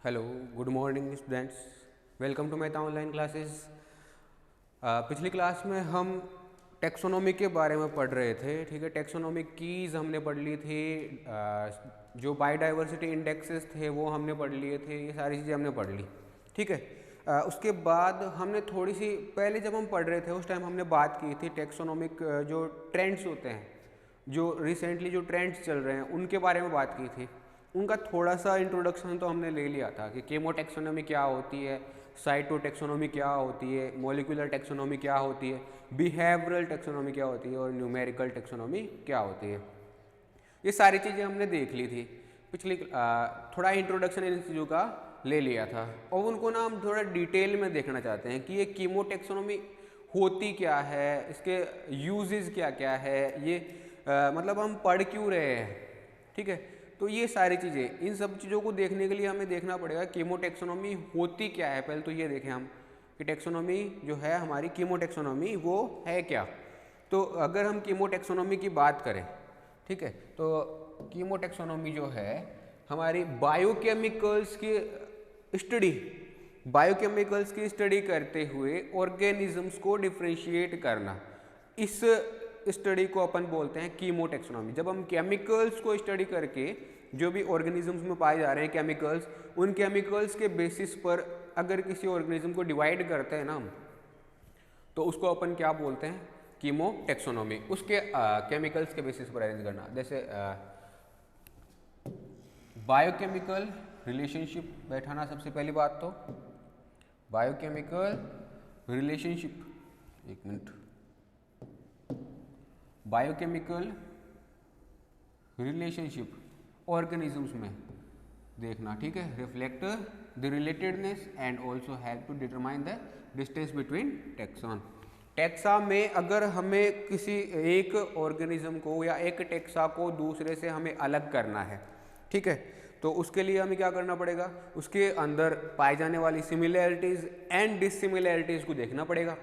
Hello, good morning students. Welcome to Meta online classes. पिछली class में हम taxonomy के बारे में पढ़ रहे थे। ठीक है, टेक्सोनॉमी कीज़ हमने पढ़ ली थी, जो बायोडाइवर्सिटी इंडेक्सेस थे वो हमने पढ़ लिए थे, ये सारी चीज़ें हमने पढ़ ली। ठीक है, उसके बाद हमने थोड़ी सी पहले जब हम पढ़ रहे थे उस टाइम हमने बात की थी टेक्सोनॉमिक जो ट्रेंड्स होते हैं, जो रिसेंटली जो ट्रेंड्स चल रहे हैं उनके बारे में बात की थी। उनका थोड़ा सा इंट्रोडक्शन तो हमने ले लिया था कि केमोटेक्सोनॉमी क्या होती है, साइटोटेक्सोनॉमी क्या होती है, मॉलिक्यूलर टेक्सोनॉमी क्या होती है, बिहेवियरल टेक्सोनॉमी क्या होती है और न्यूमेरिकल टेक्सोनॉमी क्या होती है। ये सारी चीज़ें हमने देख ली थी पिछली थोड़ा इंट्रोडक्शन इन चीज़ों का ले लिया था। और उनको ना हम थोड़ा डिटेल में देखना चाहते हैं कि ये कीमोटेक्सोनॉमी होती क्या है, इसके यूजेस क्या क्या है, ये मतलब हम पढ़ क्यों रहे हैं। ठीक है, तो ये सारी चीज़ें, इन सब चीज़ों को देखने के लिए हमें देखना पड़ेगा कीमोटेक्सोनॉमी होती क्या है। पहले तो ये देखें हम कि टेक्सोनॉमी जो है हमारी कीमोटेक्सोनॉमी वो है क्या। तो अगर हम कीमोटेक्सोनॉमी की बात करें, ठीक है, तो कीमोटेक्सोनॉमी जो है हमारी बायोकेमिकल्स की स्टडी करते हुए ऑर्गेनिजम्स को डिफ्रेंशिएट करना, इस स्टडी को अपन बोलते हैं कीमोटेक्सोनॉमी। जब हम केमिकल्स को स्टडी करके जो भी ऑर्गेनिजम्स में पाए जा रहे हैं केमिकल्स, उन केमिकल्स के बेसिस पर अगर किसी ऑर्गेनिज्म को डिवाइड करते हैं ना हम, तो उसको अपन क्या बोलते हैं, कीमोटेक्सोनॉमी। उसके केमिकल्स के बेसिस पर अरेंज करना। जैसे बायोकेमिकल रिलेशनशिप बैठाना, सबसे पहली बात तो बायोकेमिकल रिलेशनशिप, एक मिनट, बायोकेमिकल रिलेशनशिप ऑर्गेनिजम्स में देखना। ठीक है, reflect the relatedness and also help to determine the distance between taxon. Taxa में अगर हमें किसी एक ऑर्गेनिज्म को या एक टेक्सा को दूसरे से हमें अलग करना है, ठीक है, तो उसके लिए हमें क्या करना पड़ेगा, उसके अंदर पाई जाने वाली सिमिलैरिटीज़ एंड डिससिमिलैरिटीज़ को देखना पड़ेगा।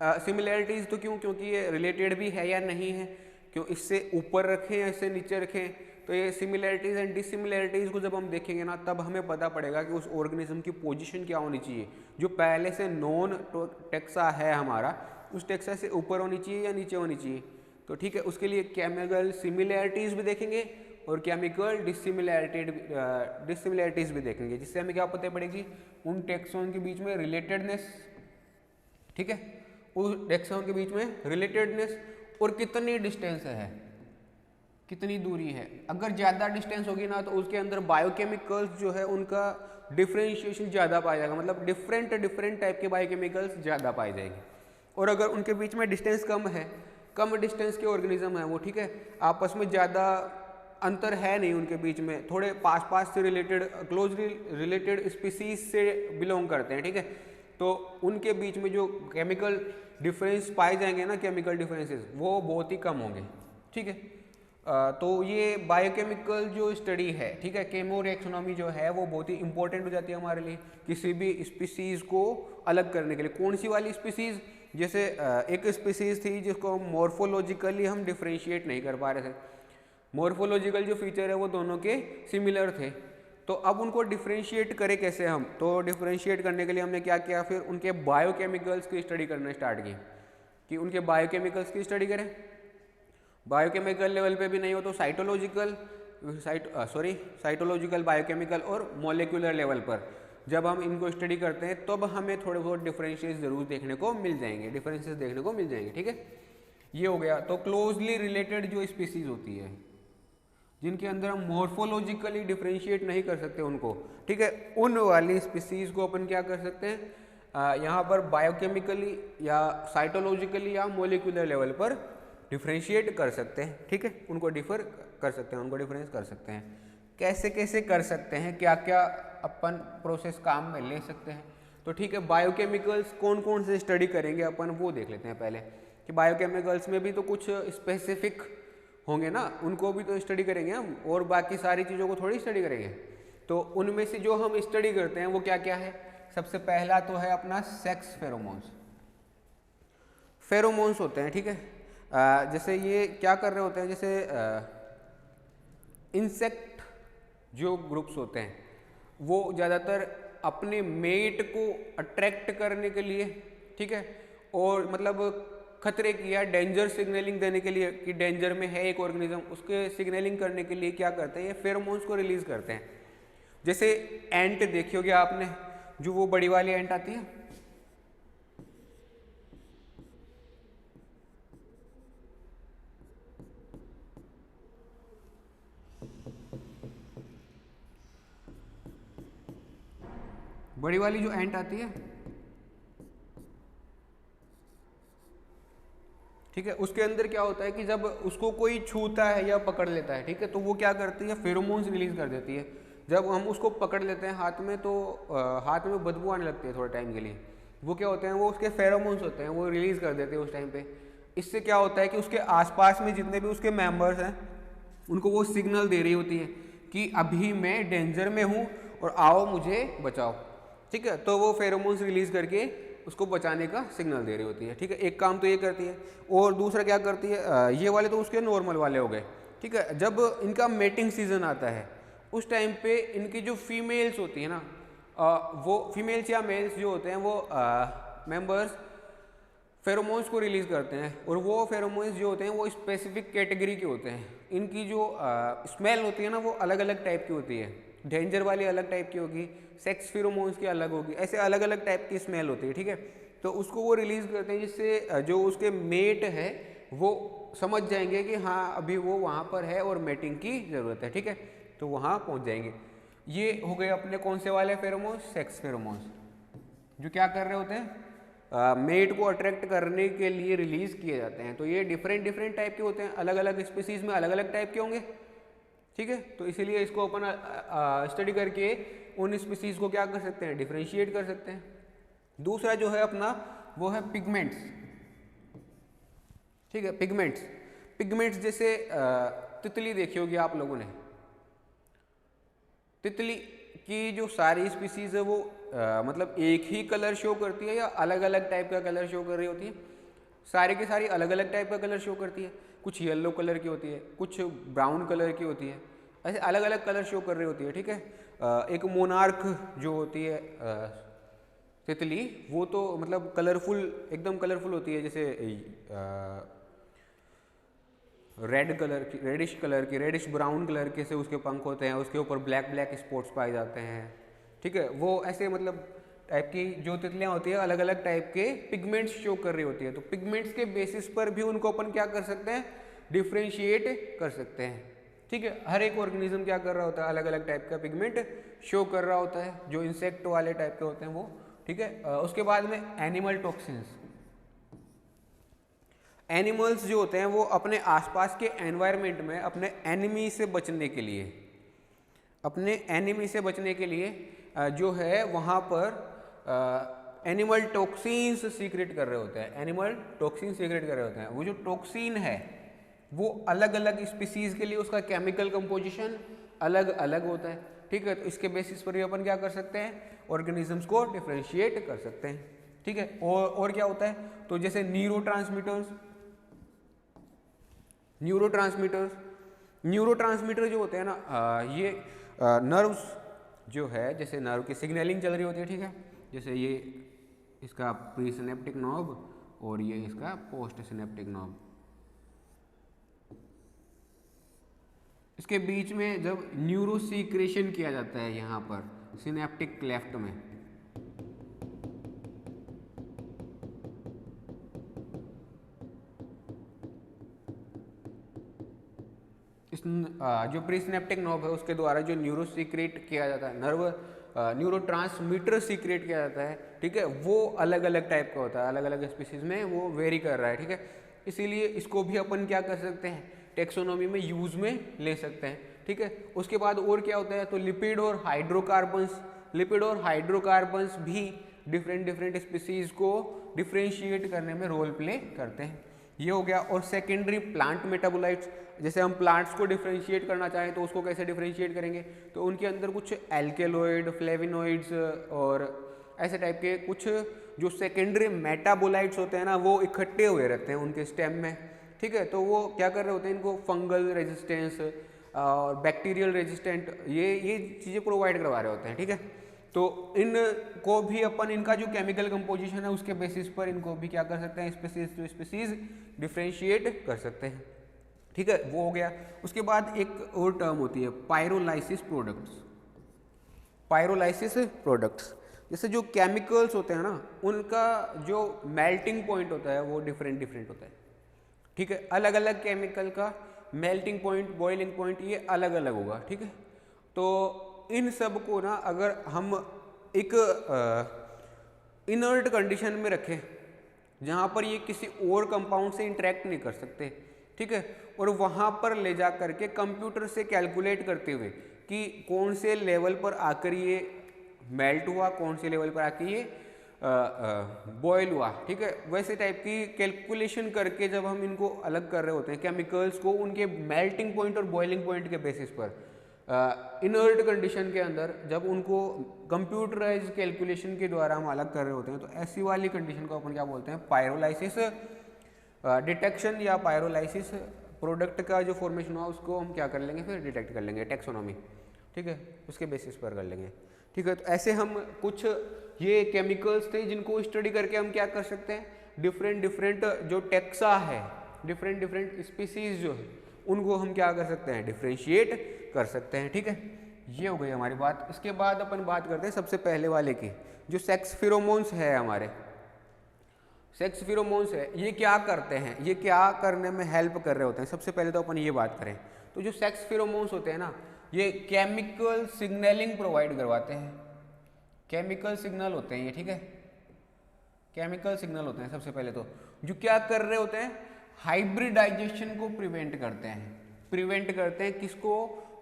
सिमिलैरिटीज़ तो क्यों, क्योंकि ये रिलेटेड भी है या नहीं है, क्यों इससे ऊपर रखें या इससे नीचे रखें, तो ये सिमिलैरिटीज़ एंड डिससिमिलैरिटीज़ को जब हम देखेंगे ना, तब हमें पता पड़ेगा कि उस ऑर्गेनिज्म की पोजीशन क्या होनी चाहिए। जो पहले से नॉन टेक्सा है हमारा, उस टेक्सा से ऊपर होनी चाहिए या नीचे होनी चाहिए। तो ठीक है, उसके लिए केमिकल सिमिलैरिटीज़ भी देखेंगे और केमिकल डिससिमिलैरिटीज़ भी देखेंगे, जिससे हमें क्या पता पड़ेगी, उन टेक्सोन के बीच में रिलेटेडनेस, ठीक है, उस टेक्सोन के बीच में रिलेटेडनेस और कितनी डिस्टेंस है, कितनी दूरी है। अगर ज़्यादा डिस्टेंस होगी ना, तो उसके अंदर बायोकेमिकल्स जो है उनका डिफ्रेंशिएशन ज़्यादा पाया जाएगा, मतलब डिफरेंट टाइप के बायोकेमिकल्स ज़्यादा पाई जाएगी। और अगर उनके बीच में डिस्टेंस कम है, कम डिस्टेंस के ऑर्गेनिज्म है वो, ठीक है, आपस में ज़्यादा अंतर है नहीं उनके बीच में, थोड़े पास से रिलेटेड, क्लोजली रिलेटेड स्पीसीज से बिलोंग करते हैं, ठीक है, तो उनके बीच में जो केमिकल डिफरेंस पाए जाएंगे ना, केमिकल डिफरेंसेस, वो बहुत ही कम होंगे। ठीक है, तो ये बायोकेमिकल जो स्टडी है, ठीक है, केमोटेक्सोनॉमी जो है वो बहुत ही इंपॉर्टेंट हो जाती है हमारे लिए, किसी भी स्पीसीज़ को अलग करने के लिए। कौन सी वाली स्पीसीज़, जैसे एक स्पीसीज़ थी जिसको हम मॉर्फोलॉजिकली हम डिफ्रेंशिएट नहीं कर पा रहे थे, मॉर्फोलॉजिकल जो फीचर है वो दोनों के सिमिलर थे, तो अब उनको डिफ्रेंशिएट करें कैसे हम, तो डिफ्रेंशिएट करने के लिए हमने क्या किया, फिर उनके बायोकेमिकल्स की स्टडी करना स्टार्ट की, कि उनके बायोकेमिकल्स की स्टडी करें। बायोकेमिकल लेवल पे भी नहीं हो तो साइटोलॉजिकल बायोकेमिकल और मॉलिक्यूलर लेवल पर जब हम इनको स्टडी करते हैं, तब हमें थोड़े बहुत डिफरेंशिएस जरूर देखने को मिल जाएंगे, डिफरेंसेस देखने को मिल जाएंगे। ठीक है, ये हो गया। तो क्लोजली रिलेटेड जो स्पीसीज होती है, जिनके अंदर हम मॉर्फोलॉजिकली डिफरेंशिएट नहीं कर सकते उनको, ठीक है, उन वाली स्पीसीज को अपन क्या कर सकते हैं, यहाँ पर बायोकेमिकली या साइटोलॉजिकली या मॉलिक्यूलर लेवल पर डिफरेंशिएट कर सकते हैं। ठीक है, उनको डिफर कर सकते हैं, उनको डिफरेंस कर सकते हैं। कैसे कैसे कर सकते हैं, क्या क्या अपन प्रोसेस काम में ले सकते हैं। तो ठीक है, बायोकेमिकल्स कौन कौन से स्टडी करेंगे अपन, वो देख लेते हैं पहले, कि बायोकेमिकल्स में भी तो कुछ स्पेसिफिक होंगे ना, उनको भी तो स्टडी करेंगे हम, और बाकी सारी चीज़ों को थोड़ी स्टडी करेंगे। तो उनमें से जो हम स्टडी करते हैं वो क्या क्या है, सबसे पहला तो है अपना सेक्स फेरोमोन्स। फेरोमोन्स होते हैं, ठीक है, जैसे ये क्या कर रहे होते हैं, जैसे इंसेक्ट जो ग्रुप्स होते हैं, वो ज़्यादातर अपने मेट को अट्रैक्ट करने के लिए, ठीक है, और मतलब खतरे की या डेंजर सिग्नलिंग देने के लिए कि डेंजर में है एक ऑर्गेनिज्म, उसके सिग्नलिंग करने के लिए क्या करते हैं, ये फेरोमोन्स को रिलीज करते हैं। जैसे एंट देखी होगी आपने, जो वो बड़ी वाली एंट आती है, बड़ी वाली जो एंट आती है, ठीक है, उसके अंदर क्या होता है कि जब उसको कोई छूता है या पकड़ लेता है, ठीक है, तो वो क्या करती है, फेरोमोन्स रिलीज कर देती है। जब हम उसको पकड़ लेते हैं हाथ में तो हाथ में बदबू आने लगती है थोड़े टाइम के लिए। वो क्या होते हैं, वो उसके फेरोमोन्स होते हैं, वो रिलीज कर देते हैं उस टाइम पे। इससे क्या होता है कि उसके आसपास में जितने भी उसके मेंबर्स हैं उनको वो सिग्नल दे रही होती है कि अभी मैं डेंजर में हूँ और आओ मुझे बचाओ, ठीक है। तो वो फेरोमोन्स रिलीज करके उसको बचाने का सिग्नल दे रही होती है, ठीक है। एक काम तो ये करती है, और दूसरा क्या करती है, ये वाले तो उसके नॉर्मल वाले हो गए, ठीक है। जब इनका मेटिंग सीजन आता है उस टाइम पे इनकी जो फीमेल्स होती है ना, वो फीमेल्स या मेल्स जो होते हैं वो मेंबर्स फेरोमोन्स को रिलीज करते हैं, और वो फेरोमोन्स जो होते हैं वो स्पेसिफिक कैटेगरी के होते हैं। इनकी जो स्मेल होती है ना वो अलग अलग टाइप की होती है, डेंजर वाली अलग टाइप की होगी, सेक्स फेरोमोन्स की अलग होगी, ऐसे अलग अलग टाइप की स्मेल होती है, ठीक है। तो उसको वो रिलीज करते हैं जिससे जो उसके मेट है वो समझ जाएंगे कि हाँ अभी वो वहाँ पर है और मेटिंग की ज़रूरत है, ठीक है, तो वहाँ पहुँच जाएंगे। ये हो गए अपने कौन से वाले फेरोमोन्स, सेक्स फेरोमोन्स, जो क्या कर रहे होते हैं, मेट को अट्रैक्ट करने के लिए रिलीज किए जाते हैं। तो ये डिफरेंट डिफरेंट टाइप के होते हैं, अलग अलग स्पीसीज में अलग अलग टाइप के होंगे, ठीक है। तो इसीलिए इसको अपन स्टडी करके उन स्पीसीज को क्या कर सकते हैं, डिफरेंशिएट कर सकते हैं। दूसरा जो है अपना वो है पिगमेंट्स, ठीक है। पिगमेंट्स, पिगमेंट्स जैसे तितली देखी होगी आप लोगों ने, तितली की जो सारी स्पीसीज है वो मतलब एक ही कलर शो करती है या अलग अलग टाइप का कलर शो कर रही होती है, सारी की सारी अलग अलग टाइप का कलर शो करती है। कुछ येलो कलर की होती है, कुछ ब्राउन कलर की होती है, ऐसे अलग अलग कलर शो कर रही होती है, ठीक है। एक मोनार्क जो होती है तितली, वो तो मतलब कलरफुल, एकदम कलरफुल होती है, जैसे रेड कलर की, रेडिश ब्राउन कलर के से उसके पंख होते हैं, उसके ऊपर ब्लैक ब्लैक स्पॉट्स पाए जाते हैं, ठीक है। वो ऐसे मतलब टाइप की जो तितलियाँ होती है अलग अलग टाइप के पिगमेंट्स शो कर रही होती है। तो पिगमेंट्स के बेसिस पर भी उनको अपन क्या कर सकते हैं, डिफ्रेंशिएट कर सकते हैं, ठीक है। हर एक ऑर्गेनिज्म क्या कर रहा होता है, अलग अलग टाइप का पिगमेंट शो कर रहा होता है, जो इंसेक्ट वाले टाइप के होते हैं वो, ठीक है। उसके बाद में एनिमल टॉक्सिन्स, एनिमल्स जो होते हैं वो अपने आसपास के एनवायरनमेंट में अपने एनिमी से बचने के लिए, अपने एनिमी से बचने के लिए जो है वहाँ पर एनिमल टॉक्सिन्स सीक्रेट कर रहे होते हैं, एनिमल टॉक्सिन सीक्रेट कर रहे होते हैं। वो जो टॉक्सिन है वो अलग अलग स्पीसीज के लिए उसका केमिकल कंपोजिशन अलग अलग होता है, ठीक है। तो इसके बेसिस पर भी अपन क्या कर सकते हैं, ऑर्गेनिजम्स को डिफरेंशिएट कर सकते हैं, ठीक है। और क्या होता है, तो जैसे न्यूरोट्रांसमीटर जो होते हैं ना, ये नर्व्स जो है, जैसे नर्व की सिग्नलिंग चल रही होती है, ठीक है। जैसे ये इसका प्री सिनेप्टिक नॉब और ये इसका पोस्ट सिनेप्टिक नॉब, इसके बीच में जब न्यूरो सीक्रेशन किया जाता है यहाँ पर सिनेप्टिक क्लेफ्ट में, इस जो प्रीसिनेप्टिक नॉब है उसके द्वारा जो न्यूरो सीक्रेट किया जाता है, न्यूरो ट्रांसमीटर सीक्रेट किया जाता है, ठीक है, वो अलग अलग टाइप का होता है, अलग अलग स्पीसीज में वो वेरी कर रहा है, ठीक है। इसीलिए इसको भी अपन क्या कर सकते हैं, टेक्सोनोमी में यूज में ले सकते हैं, ठीक है। उसके बाद और क्या होता है, तो लिपिड और हाइड्रोकार्बन्स भी डिफरेंट स्पीसीज को डिफ्रेंशिएट करने में रोल प्ले करते हैं। ये हो गया। और सेकेंडरी प्लांट मेटाबोलाइट्स, जैसे हम प्लांट्स को डिफ्रेंशिएट करना चाहें तो उसको कैसे डिफ्रेंशिएट करेंगे, तो उनके अंदर कुछ एल्केलॉइड, फ्लेविनॉइड्स और ऐसे टाइप के कुछ जो सेकेंडरी मेटाबोलाइट्स होते हैं ना वो इकट्ठे हुए रहते हैं उनके स्टेम में, ठीक है। तो वो क्या कर रहे होते हैं, इनको फंगल रेजिस्टेंस, और बैक्टीरियल रेजिस्टेंट, ये चीज़ें प्रोवाइड करवा रहे होते हैं, ठीक है। तो इनको भी अपन इनका जो केमिकल कंपोजिशन है उसके बेसिस पर इनको भी क्या कर सकते हैं, स्पीसीज टू स्पीसीज डिफ्रेंशिएट कर सकते हैं, ठीक है। वो हो गया। उसके बाद एक और टर्म होती है पायरोलाइसिस प्रोडक्ट्स। पायरोलाइसिस प्रोडक्ट्स, जैसे जो केमिकल्स होते हैं ना, उनका जो मेल्टिंग पॉइंट होता है वो डिफरेंट डिफरेंट होता है, ठीक है। अलग अलग केमिकल का मेल्टिंग पॉइंट, बॉइलिंग पॉइंट ये अलग अलग होगा, ठीक है। तो इन सब को ना अगर हम एक इनर्ट कंडीशन में रखें जहाँ पर ये किसी और कंपाउंड से इंटरेक्ट नहीं कर सकते, ठीक है, और वहाँ पर ले जा करके कंप्यूटर से कैलकुलेट करते हुए कि कौन से लेवल पर आकर ये मेल्ट हुआ, कौन से लेवल पर आकर ये बॉयल हुआ, ठीक है, वैसे टाइप की कैलकुलेशन करके जब हम इनको अलग कर रहे होते हैं केमिकल्स को, उनके मेल्टिंग पॉइंट और बॉइलिंग पॉइंट के बेसिस पर इनर्ट कंडीशन के अंदर जब उनको कंप्यूटराइज कैलकुलेशन के द्वारा हम अलग कर रहे होते हैं, तो ऐसी वाली कंडीशन को अपन क्या बोलते हैं, पायरोलाइसिस डिटेक्शन या पायरोलाइसिस प्रोडक्ट का जो फॉर्मेशन हुआ उसको हम क्या कर लेंगे, फिर डिटेक्ट कर लेंगे, टैक्सोनॉमी, ठीक है, उसके बेसिस पर कर लेंगे, ठीक है। तो ऐसे हम कुछ ये केमिकल्स थे जिनको स्टडी करके हम क्या कर सकते हैं, डिफरेंट डिफरेंट जो टैक्सा है, डिफरेंट डिफरेंट स्पीसीज जो है उनको हम क्या कर सकते हैं, डिफ्रेंशिएट कर सकते हैं, ठीक है। ये हो गई हमारी बात। इसके बाद अपन बात करते हैं सबसे पहले वाले की, जो सेक्स फिरोमोन्स है हमारे। सेक्स फिरोमोन्स है, ये क्या करते हैं, ये क्या करने में हेल्प कर रहे होते हैं। सबसे पहले तो अपन ये बात करें तो जो सेक्स फिरोमोन्स होते हैं ना, ये केमिकल सिग्नलिंग प्रोवाइड करवाते हैं, केमिकल सिग्नल होते हैं ये, ठीक है, केमिकल सिग्नल होते हैं। सबसे पहले तो जो क्या कर रहे होते हैं, हाइब्रिडाइजेशन को प्रिवेंट करते हैं, प्रिवेंट करते हैं किसको,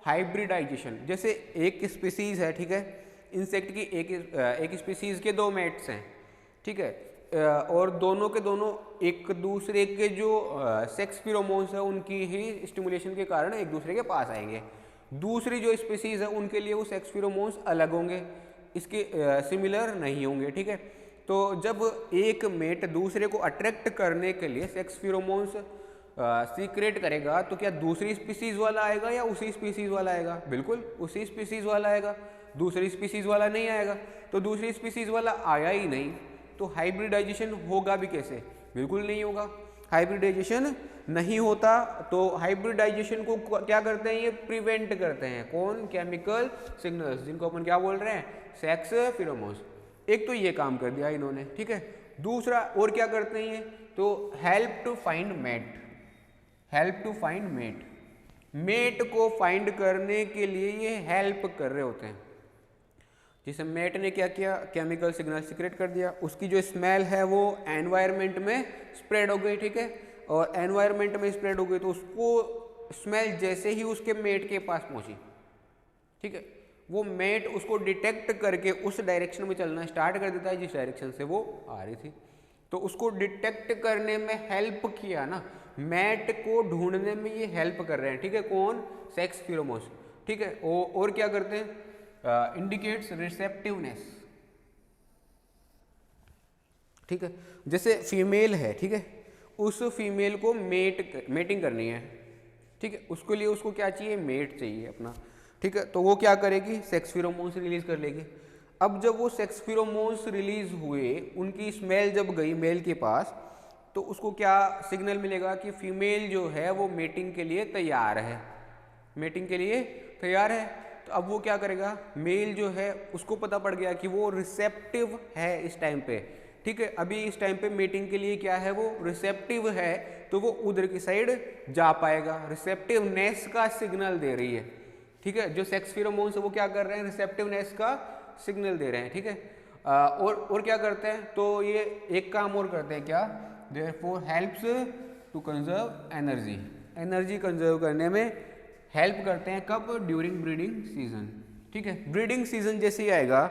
हाइब्रिडाइजेशन। जैसे एक स्पीसीज है, ठीक है, इंसेक्ट की एक स्पीसीज के दो मेट्स हैं, ठीक है, और दोनों के दोनों एक दूसरे के जो सेक्स फिरोमोन्स है उनकी ही स्टिमुलेशन के कारण एक दूसरे के पास आएंगे। दूसरी जो स्पीसीज है उनके लिए वो सेक्स फिरोमोन्स अलग होंगे, इसके सिमिलर नहीं होंगे, ठीक है। तो जब एक मेट दूसरे को अट्रैक्ट करने के लिए सेक्स फिरोमोन्स सीक्रेट करेगा, तो क्या दूसरी स्पीसीज वाला आएगा या उसी स्पीसीज वाला आएगा, बिल्कुल उसी स्पीसीज वाला आएगा, दूसरी स्पीसीज वाला नहीं आएगा। तो दूसरी स्पीसीज वाला आया ही नहीं तो हाइब्रिडाइजेशन होगा भी कैसे, बिल्कुल नहीं होगा। हाइब्रिडाइजेशन नहीं होता तो हाइब्रिडाइजेशन को क्या करते हैं, ये प्रिवेंट करते हैं, कौन, केमिकल सिग्नल्स, जिनको अपन क्या बोल रहे हैं, सेक्स फिरोमोन्स। एक तो ये काम कर दिया इन्होंने, ठीक है। दूसरा और क्या करते हैं ये, तो help to find mate, help to find mate, mate को फाइंड करने के लिए ये हेल्प कर रहे होते हैं। जिसे मेट ने क्या किया, केमिकल सिग्नल सीक्रेट कर दिया, उसकी जो स्मेल है वो एनवायरनमेंट में स्प्रेड हो गई, ठीक है, और एनवायरनमेंट में स्प्रेड हो गई तो उसको स्मेल जैसे ही उसके मेट के पास पहुंची, ठीक है, वो मेट उसको डिटेक्ट करके उस डायरेक्शन में चलना स्टार्ट कर देता है जिस डायरेक्शन से वो आ रही थी। तो उसको डिटेक्ट करने में हेल्प किया ना, मेट को ढूंढने में ये हेल्प कर रहे हैं, ठीक है, कौन, सेक्स फिरोमोन्स, ठीक है। और क्या करते हैं, इंडिकेट्स रिसेप्टिवनेस, ठीक है। जैसे फीमेल है, ठीक है, उस फीमेल को मेटिंग करनी है, ठीक है, उसके लिए उसको क्या चाहिए, मेट चाहिए अपना, ठीक है। तो वो क्या करेगी, सेक्स फिरोमोन्स रिलीज कर लेगी। अब जब वो सेक्स फिरोमोन्स रिलीज हुए, उनकी स्मेल जब गई मेल के पास, तो उसको क्या सिग्नल मिलेगा कि फीमेल जो है वो मेटिंग के लिए तैयार है, मेटिंग के लिए तैयार है। तो अब वो क्या करेगा, मेल जो है उसको पता पड़ गया कि वो रिसेप्टिव है इस टाइम पे, ठीक है, अभी इस टाइम पे मीटिंग के लिए क्या है, वो रिसेप्टिव है, तो वो उधर की साइड जा पाएगा, रिसेप्टिवनेस का सिग्नल दे रही है, ठीक है। जो सेक्स फिरोमोन्स है वो क्या कर रहे हैं, रिसेप्टिवनेस का सिग्नल दे रहे हैं, ठीक है। और क्या करते हैं, तो ये एक काम और करते हैं, क्या, therefore helps to conserve energy, energy conserve करने में हेल्प करते हैं, कब, ड्यूरिंग ब्रीडिंग सीजन, ठीक है। ब्रीडिंग सीजन जैसे ही आएगा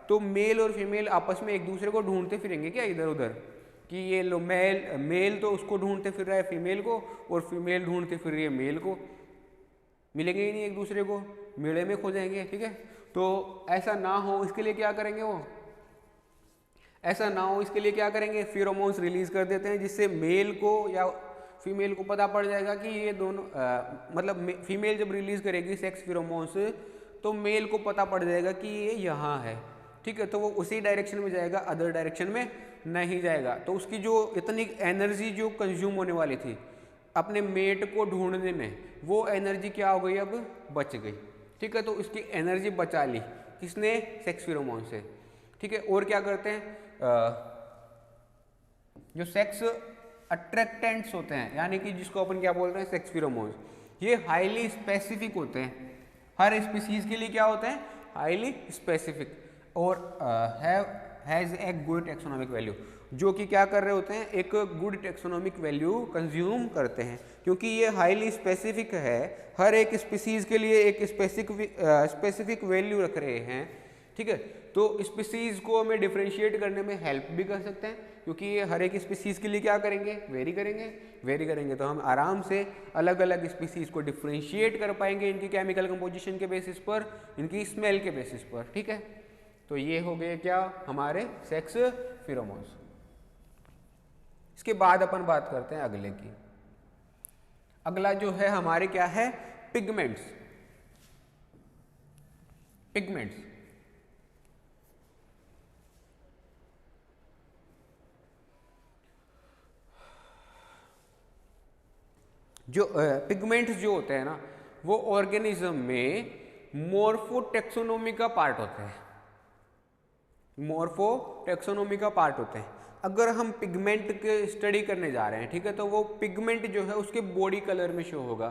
तो मेल और फीमेल आपस में एक दूसरे को ढूंढते फिरेंगे क्या इधर उधर, कि ये लो मेल तो उसको ढूंढते फिर रहा है फीमेल को, और फीमेल ढूंढते फिर रही है मेल को, मिलेंगे ही नहीं एक दूसरे को, मेले में खो जाएंगे, ठीक है। तो ऐसा ना हो इसके लिए क्या करेंगे, वो ऐसा ना हो इसके लिए क्या करेंगे, फिरोमोन्स रिलीज कर देते हैं, जिससे मेल को या फीमेल को पता पड़ जाएगा कि ये दोनों मतलब फीमेल जब रिलीज करेगी सेक्स फिरोमोन्स तो मेल को पता पड़ जाएगा कि ये यहाँ है, ठीक है। तो वो उसी डायरेक्शन में जाएगा, अदर डायरेक्शन में नहीं जाएगा। तो उसकी जो इतनी एनर्जी जो कंज्यूम होने वाली थी अपने मेट को ढूंढने में, वो एनर्जी क्या हो गई, अब बच गई, ठीक है। तो उसकी एनर्जी बचा ली किसने, सेक्स फिरोमोन से, ठीक है। और क्या करते हैं, जो सेक्स अट्रैक्टेंट्स होते हैं, यानी कि जिसको अपन क्या बोलते हैं, सेक्स फिरोमोन्स, ये हाईली स्पेसिफिक होते हैं। हर स्पीसीज के लिए क्या होते हैं, हाईली स्पेसिफिक, और has a good taxonomic value, जो कि क्या कर रहे होते हैं, एक गुड टेक्सोनोमिक वैल्यू कंज्यूम करते हैं, क्योंकि ये हाईली स्पेसिफिक है। हर एक स्पीसीज के लिए एक स्पेसिफिक वैल्यू रख रहे हैं, ठीक है। तो स्पीसीज को हमें डिफरेंशिएट करने में हेल्प भी कर सकते हैं, क्योंकि ये हर एक स्पीसीज के लिए क्या करेंगे, वेरी करेंगे। तो हम आराम से अलग अलग स्पीसीज को डिफरेंशिएट कर पाएंगे इनकी केमिकल कंपोजिशन के बेसिस पर, इनकी स्मेल के बेसिस पर, ठीक है। तो ये हो गए क्या, हमारे सेक्स फिरोमोन्स। इसके बाद अपन बात करते हैं अगले की। अगला जो है हमारे क्या है, पिगमेंट्स। जो पिगमेंट्स जो होते हैं ना, वो ऑर्गेनिज्म में मॉर्फोटेक्सोनोमी का पार्ट होते हैं, मॉर्फोटेक्सोनोमी का पार्ट होते हैं। अगर हम पिगमेंट के स्टडी करने जा रहे हैं, ठीक है, तो वो पिगमेंट जो है उसके बॉडी कलर में शो होगा,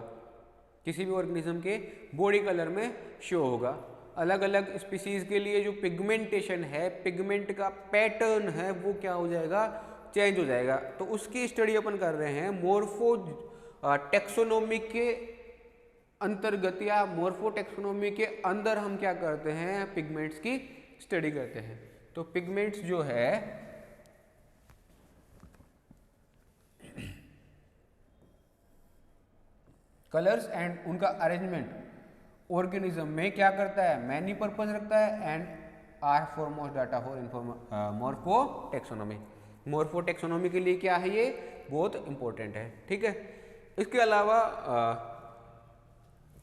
किसी भी ऑर्गेनिज्म के बॉडी कलर में शो होगा। अलग अलग स्पीसीज के लिए जो पिगमेंटेशन है, पिगमेंट का पैटर्न है, वो क्या हो जाएगा, चेंज हो जाएगा। तो उसकी स्टडी अपन कर रहे हैं मॉर्फो टेक्सोनोमी के अंतर्गत, या मॉर्फो टेक्सोनोमी के अंदर हम क्या करते हैं, पिगमेंट्स की स्टडी करते हैं। तो पिगमेंट्स जो है कलर्स एंड उनका अरेंजमेंट ऑर्गेनिज्म में क्या करता है, मैनी पर्पज रखता है, and are foremost data for morphotaxonomy. Morphotaxonomy के लिए क्या है, ये बहुत इंपॉर्टेंट है, ठीक है। इसके अलावा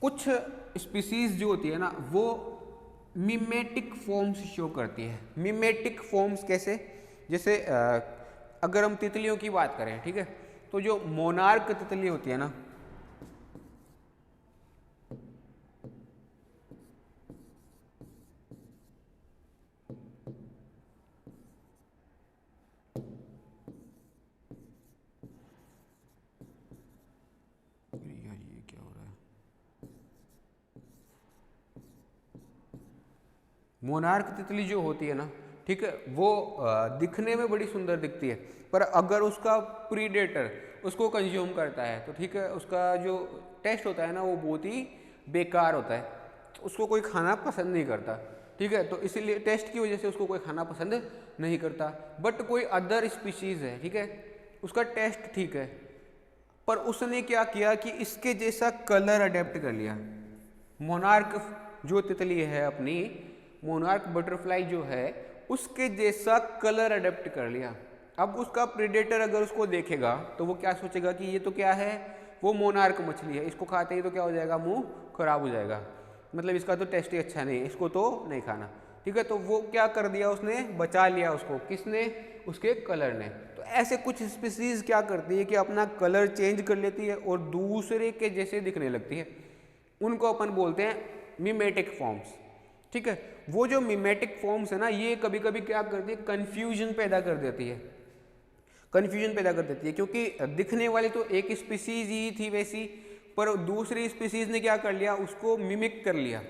कुछ स्पीसीज जो होती है ना, वो मिमेटिक फॉर्म्स शो करती है। मिमेटिक फॉर्म्स कैसे, जैसे अगर हम तितलियों की बात करें, ठीक है, तो जो मोनार्क तितली होती है ना, ये क्या हो रहा है, मोनार्क तितली जो होती है ना, ठीक है, वो दिखने में बड़ी सुंदर दिखती है, पर अगर उसका प्रीडेटर उसको कंज्यूम करता है तो ठीक है, उसका जो टेस्ट होता है ना, वो बहुत ही बेकार होता है, उसको कोई खाना पसंद नहीं करता, ठीक है। तो इसीलिए टेस्ट की वजह से उसको कोई खाना पसंद नहीं करता। बट कोई अदर स्पीशीज़ है, ठीक है, उसका टेस्ट ठीक है, पर उसने क्या किया कि इसके जैसा कलर अडेप्ट कर लिया। मोनार्क जो तितली है अपनी, मोनार्क बटरफ्लाई जो है, उसके जैसा कलर अडेप्ट कर लिया। अब उसका प्रेडेटर अगर उसको देखेगा तो वो क्या सोचेगा कि ये तो क्या है, वो मोनार्क मछली है, इसको खाते ही तो क्या हो जाएगा, मुंह खराब हो जाएगा, मतलब इसका तो टेस्ट ही अच्छा नहीं है, इसको तो नहीं खाना, ठीक है। तो वो क्या कर दिया, उसने बचा लिया उसको, किसने, उसके कलर ने। तो ऐसे कुछ स्पीसीज क्या करती है कि अपना कलर चेंज कर लेती है और दूसरे के जैसे दिखने लगती है, उनको अपन बोलते हैं मिमेटिक फॉर्म्स, ठीक है। वो जो मिमेटिक फॉर्म्स है ना, ये कभी कभी क्या करती है, कन्फ्यूजन पैदा कर देती है, क्योंकि दिखने वाली तो एक स्पीसीज ही थी वैसी, पर दूसरी स्पीसीज ने क्या कर लिया, उसको मिमिक कर लिया,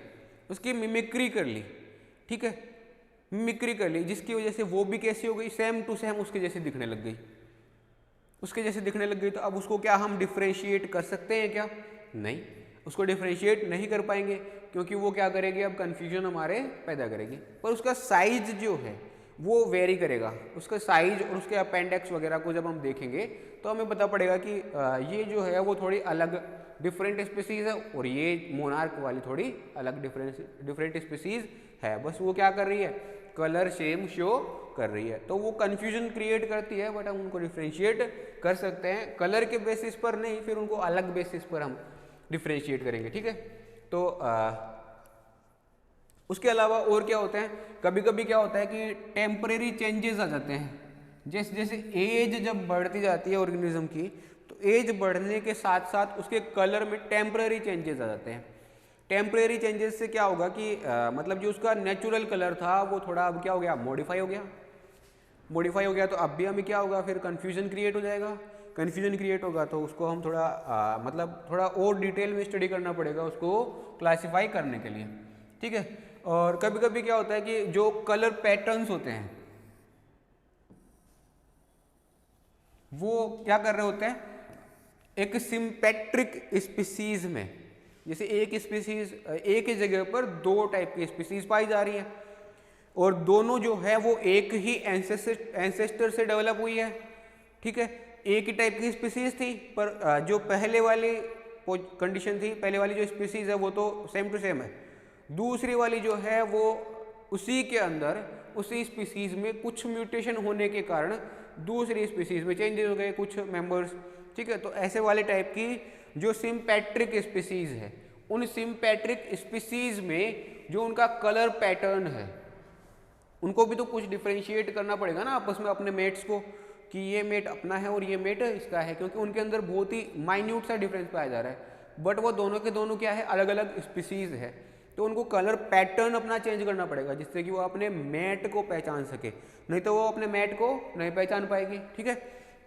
उसकी मिमिक्री कर ली, ठीक है, मिमिक्री कर ली, जिसकी वजह से वो भी कैसी हो गई, सेम टू सेम उसके जैसे दिखने लग गई, तो अब उसको क्या हम डिफ्रेंशिएट कर सकते हैं क्या, नहीं, उसको डिफ्रेंशिएट नहीं कर पाएंगे, क्योंकि वो क्या करेगी, अब कन्फ्यूजन हमारे पैदा करेगी। पर उसका साइज जो है वो वेरी करेगा, उसका साइज और उसके अपेंडेक्स वगैरह को जब हम देखेंगे तो हमें पता पड़ेगा कि ये जो है वो थोड़ी अलग डिफरेंट स्पीसीज है, और ये मोनार्क वाली थोड़ी अलग डिफरेंट स्पीसीज है। बस वो क्या कर रही है, कलर सेम शो कर रही है, तो वो कन्फ्यूजन क्रिएट करती है, बट हम उनको डिफ्रेंशिएट कर सकते हैं कलर के बेसिस पर नहीं, फिर उनको अलग बेसिस पर हम डिफ्रेंशिएट करेंगे, ठीक है। तो उसके अलावा और क्या होता है, कभी कभी क्या होता है कि टेम्परेरी चेंजेस आ जाते हैं, जैसे जैसे एज जब बढ़ती जाती है ऑर्गेनिज्म की, तो एज बढ़ने के साथ साथ उसके कलर में टेम्परेरी चेंजेस आ जाते हैं। टेम्परेरी चेंजेस से क्या होगा कि मतलब जो उसका नेचुरल कलर था वो थोड़ा अब क्या हो गया, मॉडिफाई हो गया। मॉडिफाई हो गया तो अब भी हमें क्या होगा, फिर कन्फ्यूजन क्रिएट हो जाएगा। कन्फ्यूजन क्रिएट होगा तो उसको हम थोड़ा मतलब थोड़ा और डिटेल में स्टडी करना पड़ेगा उसको क्लासीफाई करने के लिए, ठीक है। और कभी कभी क्या होता है कि जो कलर पैटर्न्स होते हैं वो क्या कर रहे होते हैं, एक सिंपैट्रिक स्पीसीज में, जैसे एक स्पीसीज एक ही जगह पर दो टाइप की स्पीसीज पाई जा रही है और दोनों जो है वो एक ही एंसेस्टर से डेवलप हुई है, ठीक है। एक ही टाइप की स्पीसीज थी, पर जो पहले वाली कंडीशन थी, पहले वाली जो स्पीसीज है वो तो सेम टू सेम है, दूसरी वाली जो है वो उसी के अंदर उसी स्पीसीज में कुछ म्यूटेशन होने के कारण दूसरी स्पीसीज में चेंजेस हो गए कुछ मेंबर्स, ठीक है। तो ऐसे वाले टाइप की जो सिंपैट्रिक स्पीसीज है, उन सिंपैट्रिक स्पीसीज में जो उनका कलर पैटर्न है उनको भी तो कुछ डिफरेंशिएट करना पड़ेगा ना आपस में अपने मेट्स को, कि ये मेट अपना है और ये मेट इसका है, क्योंकि उनके अंदर बहुत ही माइन्यूट सा डिफरेंस पाया जा रहा है, बट वो दोनों के दोनों क्या है, अलग अलग स्पीसीज है। तो उनको कलर पैटर्न अपना चेंज करना पड़ेगा जिससे कि वो अपने मेट को पहचान सके, नहीं तो वो अपने मेट को नहीं पहचान पाएगी, ठीक है।